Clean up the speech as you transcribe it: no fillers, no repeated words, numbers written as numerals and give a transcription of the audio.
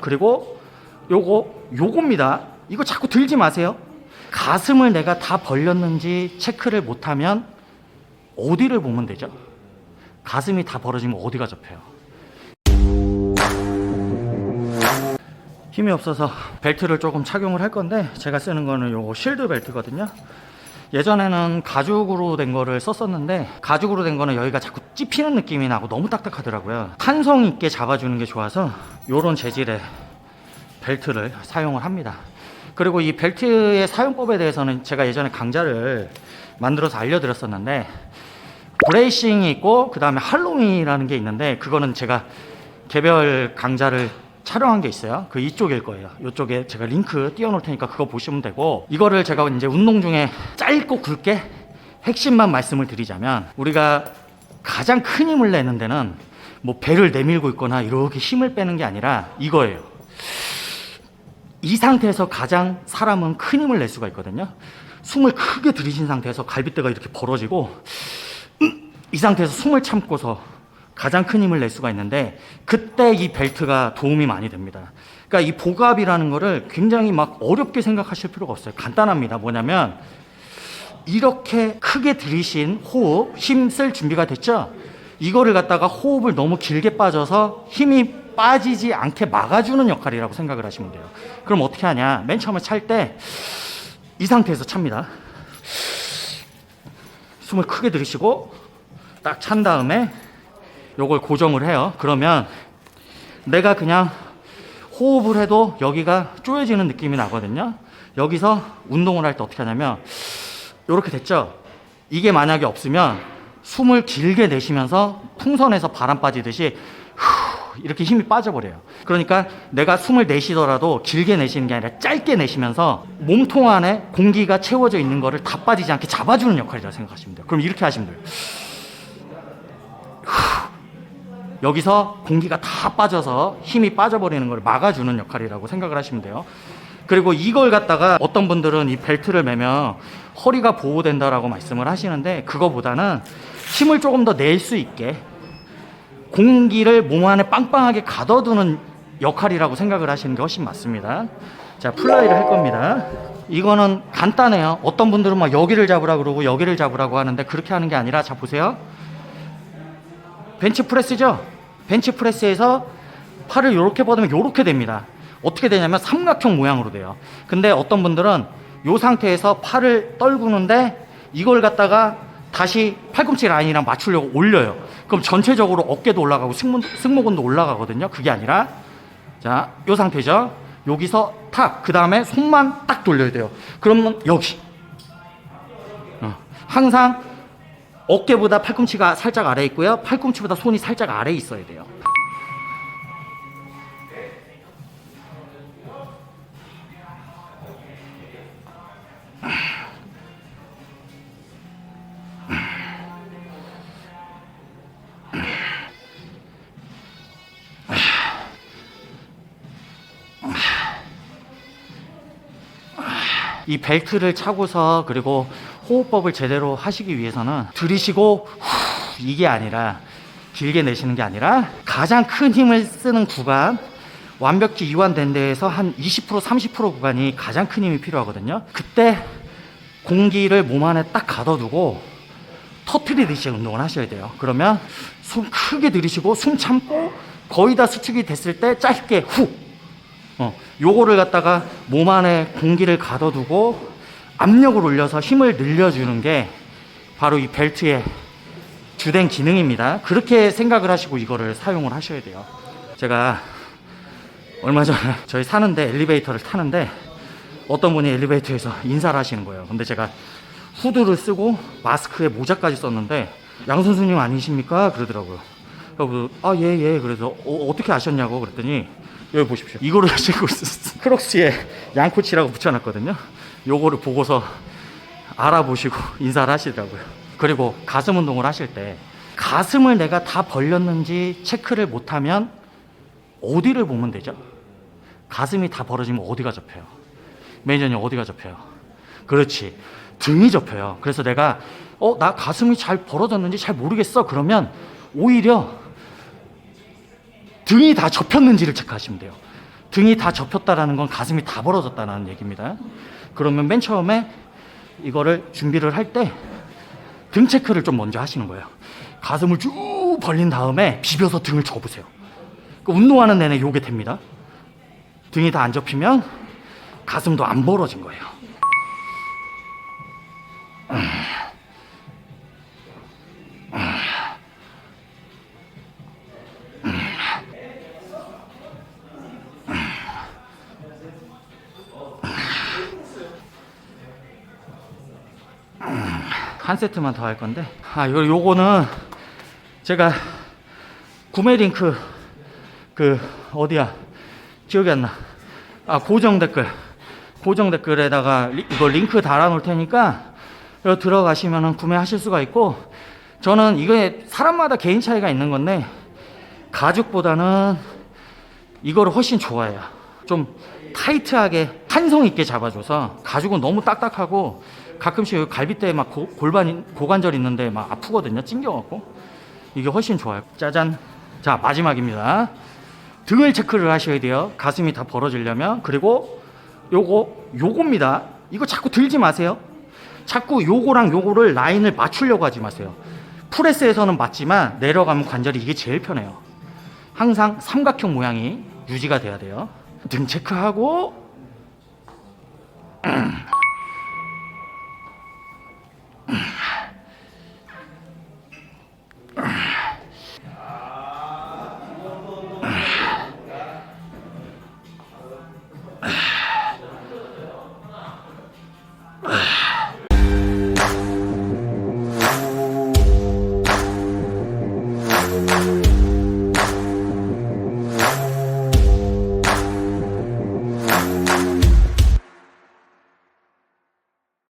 그리고 요겁니다. 이거 자꾸 들지 마세요. 가슴을 내가 다 벌렸는지 체크를 못하면 어디를 보면 되죠? 가슴이 다 벌어지면 어디가 접혀요? 힘이 없어서 벨트를 조금 착용을 할 건데, 제가 쓰는 거는 요거 실드 벨트거든요. 예전에는 가죽으로 된 거를 썼었는데, 가죽으로 된 거는 여기가 자꾸 찝히는 느낌이 나고 너무 딱딱하더라고요. 탄성 있게 잡아주는 게 좋아서 요런 재질의 벨트를 사용을 합니다. 그리고 이 벨트의 사용법에 대해서는 제가 예전에 강좌를 만들어서 알려드렸었는데, 브레이싱이 있고 그 다음에 할로윙이라는 게 있는데, 그거는 제가 개별 강좌를 촬영한 게 있어요. 그 이쪽일 거예요. 이쪽에 제가 링크 띄워놓을 테니까 그거 보시면 되고, 이거를 제가 이제 운동 중에 짧고 굵게 핵심만 말씀을 드리자면, 우리가 가장 큰 힘을 내는 데는 뭐 배를 내밀고 있거나 이렇게 힘을 빼는 게 아니라 이거예요. 이 상태에서 가장 사람은 큰 힘을 낼 수가 있거든요. 숨을 크게 들이신 상태에서 갈비뼈가 이렇게 벌어지고, 이 상태에서 숨을 참고서 가장 큰 힘을 낼 수가 있는데, 그때 이 벨트가 도움이 많이 됩니다. 그러니까 이 복압이라는 거를 굉장히 막 어렵게 생각하실 필요가 없어요. 간단합니다. 뭐냐면, 이렇게 크게 들이신 호흡, 힘 쓸 준비가 됐죠? 이거를 갖다가 호흡을 너무 길게 빠져서 힘이 빠지지 않게 막아주는 역할이라고 생각을 하시면 돼요. 그럼 어떻게 하냐? 맨 처음에 찰 때 이 상태에서 찹니다. 숨을 크게 들이쉬고 딱 찬 다음에 요걸 고정을 해요. 그러면 내가 그냥 호흡을 해도 여기가 쪼여지는 느낌이 나거든요. 여기서 운동을 할 때 어떻게 하냐면, 요렇게 됐죠? 이게 만약에 없으면 숨을 길게 내쉬면서 풍선에서 바람 빠지듯이 이렇게 힘이 빠져버려요. 그러니까 내가 숨을 내쉬더라도 길게 내쉬는 게 아니라 짧게 내쉬면서 몸통 안에 공기가 채워져 있는 거를 다 빠지지 않게 잡아주는 역할이라고 생각하시면 돼요. 그럼 이렇게 하시면 돼요. 여기서 공기가 다 빠져서 힘이 빠져버리는 걸 막아주는 역할이라고 생각을 하시면 돼요. 그리고 이걸 갖다가 어떤 분들은 이 벨트를 매면 허리가 보호된다라고 말씀을 하시는데, 그거보다는 힘을 조금 더 낼 수 있게 공기를 몸 안에 빵빵하게 가둬두는 역할이라고 생각을 하시는 게 훨씬 맞습니다. 자, 플라이를 할 겁니다. 이거는 간단해요. 어떤 분들은 막 여기를 잡으라 그러고 여기를 잡으라고 하는데, 그렇게 하는 게 아니라, 자 보세요. 벤치프레스죠? 벤치프레스에서 팔을 이렇게 뻗으면 이렇게 됩니다. 어떻게 되냐면 삼각형 모양으로 돼요. 근데 어떤 분들은 이 상태에서 팔을 떨구는데, 이걸 갖다가 다시 팔꿈치 라인이랑 맞추려고 올려요. 그럼 전체적으로 어깨도 올라가고 승모근도 올라가거든요. 그게 아니라, 자, 이 상태죠. 여기서 탁, 그 다음에 손만 딱 돌려야 돼요. 그러면 여기 항상 어깨보다 팔꿈치가 살짝 아래에 있고요, 팔꿈치보다 손이 살짝 아래에 있어야 돼요. 이 벨트를 차고서, 그리고 호흡법을 제대로 하시기 위해서는 들이쉬고 이게 아니라, 길게 내쉬는 게 아니라, 가장 큰 힘을 쓰는 구간, 완벽히 이완된 데에서 한 20% 30% 구간이 가장 큰 힘이 필요하거든요. 그때 공기를 몸 안에 딱 가둬두고 터트리듯이 운동을 하셔야 돼요. 그러면 숨 크게 들이쉬고 숨 참고 거의 다 수축이 됐을 때 짧게 후, 요거를 갖다가 몸 안에 공기를 가둬두고 압력을 올려서 힘을 늘려주는 게 바로 이 벨트의 주된 기능입니다. 그렇게 생각을 하시고 이거를 사용을 하셔야 돼요. 제가 얼마 전에 저희 사는데 엘리베이터를 타는데, 어떤 분이 엘리베이터에서 인사를 하시는 거예요. 근데 제가 후드를 쓰고 마스크에 모자까지 썼는데, 양 선수님 아니십니까? 그러더라고요. 그래서 예. 그래서 어떻게 아셨냐고 그랬더니, 여기 보십시오. 이거를 신고 있었어요. 크록스에 양코치라고 붙여놨거든요. 요거를 보고서 알아보시고 인사를 하시더라고요. 그리고 가슴 운동을 하실 때 가슴을 내가 다 벌렸는지 체크를 못하면 어디를 보면 되죠? 가슴이 다 벌어지면 어디가 접혀요? 매니저님, 어디가 접혀요? 그렇지, 등이 접혀요. 그래서 내가 나 가슴이 잘 벌어졌는지 잘 모르겠어. 그러면 오히려 등이 다 접혔는지를 체크하시면 돼요. 등이 다 접혔다라는 건 가슴이 다 벌어졌다는 얘기입니다. 그러면 맨 처음에 이거를 준비를 할 때 등 체크를 좀 먼저 하시는 거예요. 가슴을 쭉 벌린 다음에 비벼서 등을 접으세요. 운동하는 내내 요게 됩니다. 등이 다 안 접히면 가슴도 안 벌어진 거예요. 한 세트만 더 할 건데, 요거는 제가 구매 링크 어디야 기억이 안 나. 고정 댓글에다가 이거 링크 달아 놓을 테니까 여기 들어가시면 구매하실 수가 있고, 저는 이게 사람마다 개인 차이가 있는 건데 가죽보다는 이거를 훨씬 좋아해요. 좀 타이트하게 탄성 있게 잡아줘서. 가죽은 너무 딱딱하고 가끔씩 갈비뼈에 막 고관절 있는데 막 아프거든요. 찡겨갖고. 이게 훨씬 좋아요. 짜잔. 자, 마지막입니다. 등을 체크를 하셔야 돼요. 가슴이 다 벌어지려면. 그리고 요겁니다. 이거 자꾸 들지 마세요. 자꾸 요거랑 요거를 라인을 맞추려고 하지 마세요. 프레스에서는 맞지만 내려가면 관절이 이게 제일 편해요. 항상 삼각형 모양이 유지가 돼야 돼요. 등 체크하고